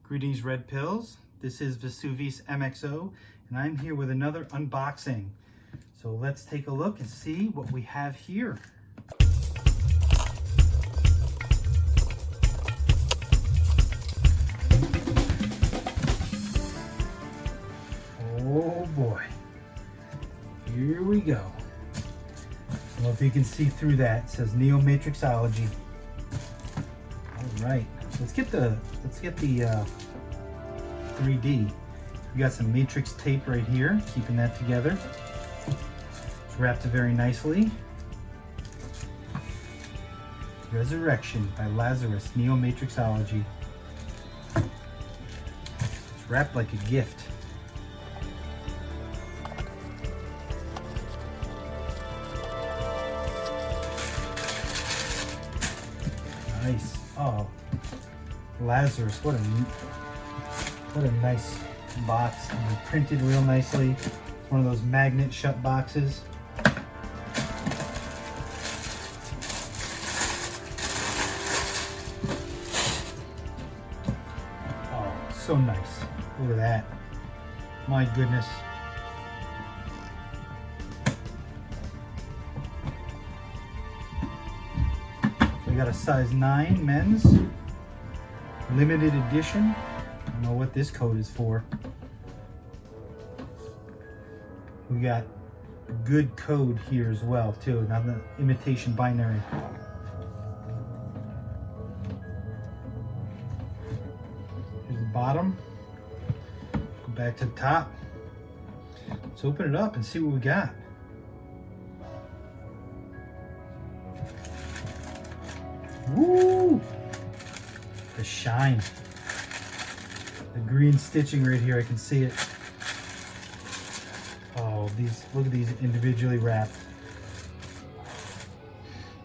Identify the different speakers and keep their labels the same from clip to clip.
Speaker 1: Greetings, Red Pills. This is Vesuvius MXO, and I'm here with another unboxing. So let's take a look and see what we have here. Oh boy, here we go. I don't know if you can see through that. It says NeoMatrixology. All right, let's get the 3D. We got some matrix tape right here, keeping that together. It's wrapped it very nicely. Resurrection by Lazarus, NeoMatrixology. It's wrapped like a gift. Nice. Oh, Lazarus, what a nice box. And printed real nicely. It's one of those magnet shut boxes. Oh, so nice. Look at that. My goodness. We got a size 9 men's, limited edition. I don't know what this code is for. We got a good code here as well too, not the imitation binary. Here's the bottom. Go back to the top. Let's open it up and see what we got. Woo! The shine. The green stitching right here, I can see it. Oh, look at these individually wrapped.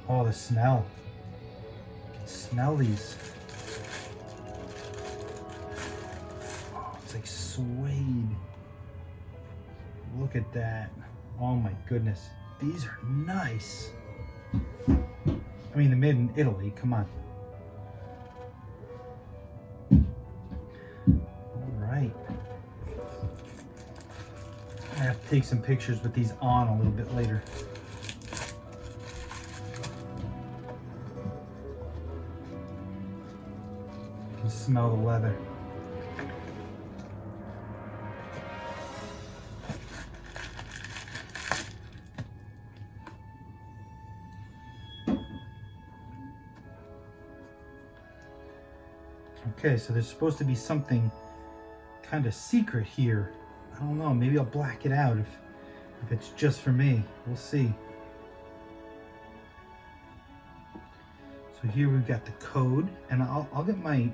Speaker 1: Oh, the smell. You can smell these. Oh, it's like suede. Look at that. Oh my goodness. These are nice. I mean, they're made in Italy, come on. All right. I have to take some pictures with these on a little bit later. You can smell the leather. Okay, so there's supposed to be something kind of secret here. I don't know, maybe I'll black it out if it's just for me. We'll see. So here we've got the code, and I'll get my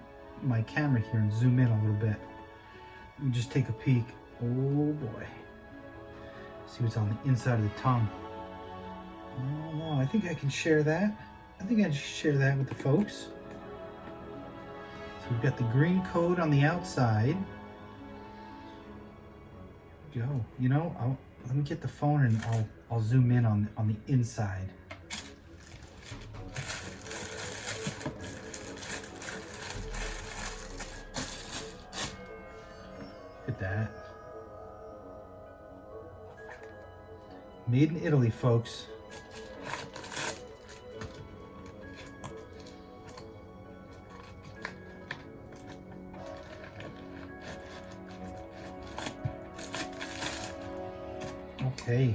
Speaker 1: camera here and zoom in a little bit. Let me just take a peek. Oh boy. See what's on the inside of the tongue. Oh, I think I can share that. I think I can share that with the folks. We've got the green code on the outside. Here we go. You know, let me get the phone and I'll zoom in on the inside. Look at that. Made in Italy, folks. Okay,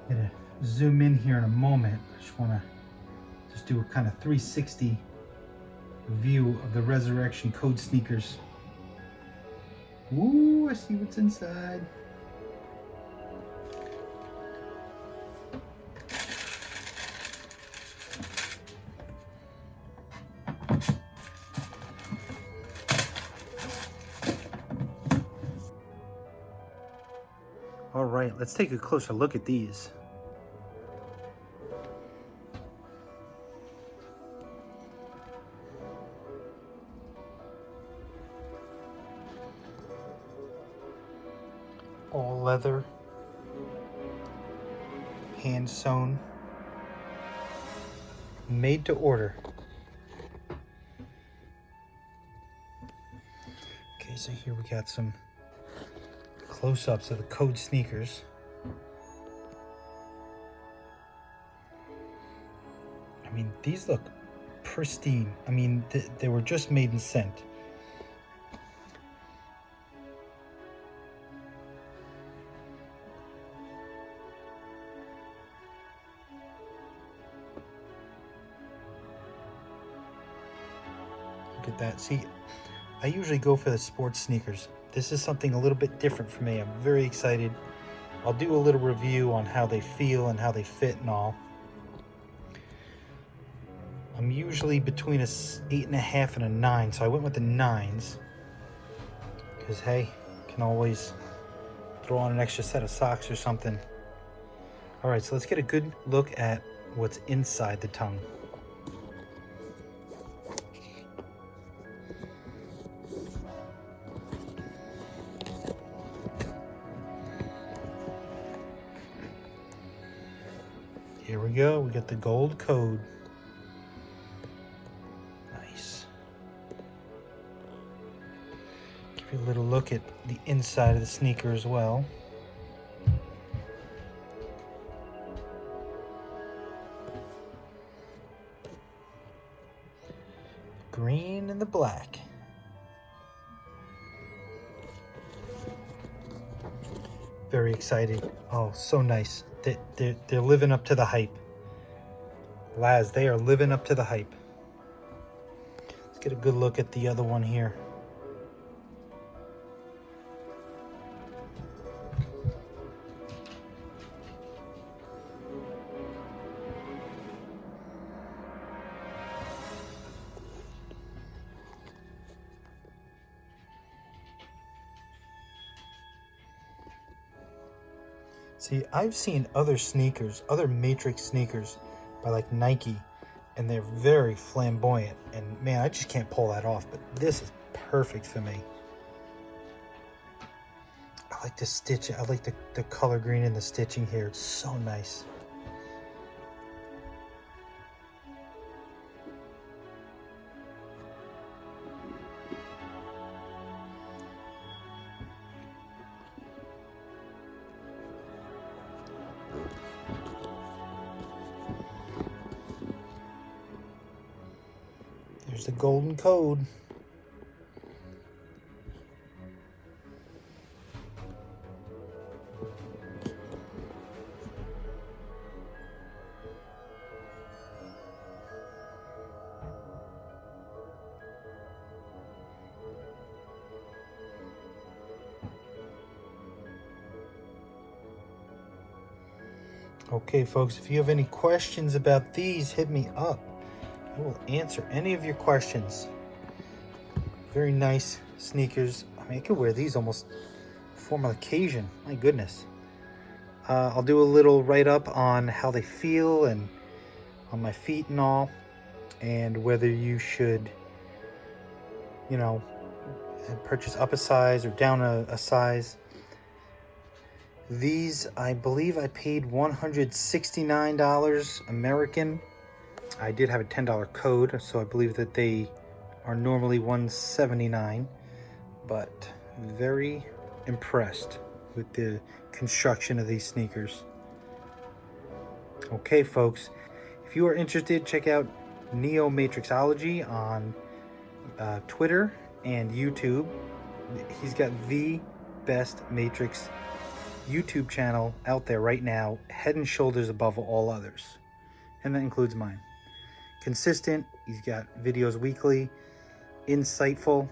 Speaker 1: I'm gonna zoom in here in a moment. I just want to do a kind of 360 view of the Resurrection code sneakers. Ooh, I see what's inside. All right, let's take a closer look at these. All leather, hand sewn, made to order. Okay, so here we got some close-ups of the Code sneakers. I mean, these look pristine. I mean, they were just made and sent. Look at that. See, I usually go for the sports sneakers. This is something a little bit different for me. I'm very excited. I'll do a little review on how they feel and how they fit and all. I'm usually between a 8.5 and a 9, so I went with the 9s. Because, hey, can always throw on an extra set of socks or something. All right, so let's get a good look at what's inside the tongue. Here we go, we got the gold code. Nice. Give you a little look at the inside of the sneaker as well. Green and the black. Very excited. Oh, so nice. They're living up to the hype. Laz, they are living up to the hype. Let's get a good look at the other one here. See, I've seen other sneakers, other Matrix sneakers by like Nike, and they're very flamboyant. And man, I just can't pull that off, but this is perfect for me. I like the stitch. I like the color green and the stitching here. It's so nice. There's the golden code. Okay, folks, if you have any questions about these, hit me up. I will answer any of your questions. Very nice sneakers. I mean, I could wear these almost formal occasion. My goodness. I'll do a little write-up on how they feel and on my feet and all, and whether you should, you know, purchase up a size or down a size. These, I believe I paid $169 American. I did have a $10 code, so I believe that they are normally $179, but very impressed with the construction of these sneakers. Okay, folks, if you are interested, check out NeoMatrixology on Twitter and YouTube. He's got the best Matrix YouTube channel out there right now, head and shoulders above all others, and that includes mine. Consistent, he's got videos weekly, insightful,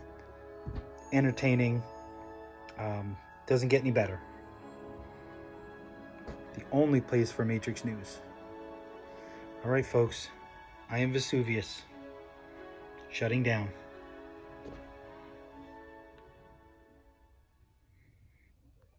Speaker 1: entertaining, doesn't get any better. The only place for Matrix news. All right, folks, I am Vesuvius, shutting down.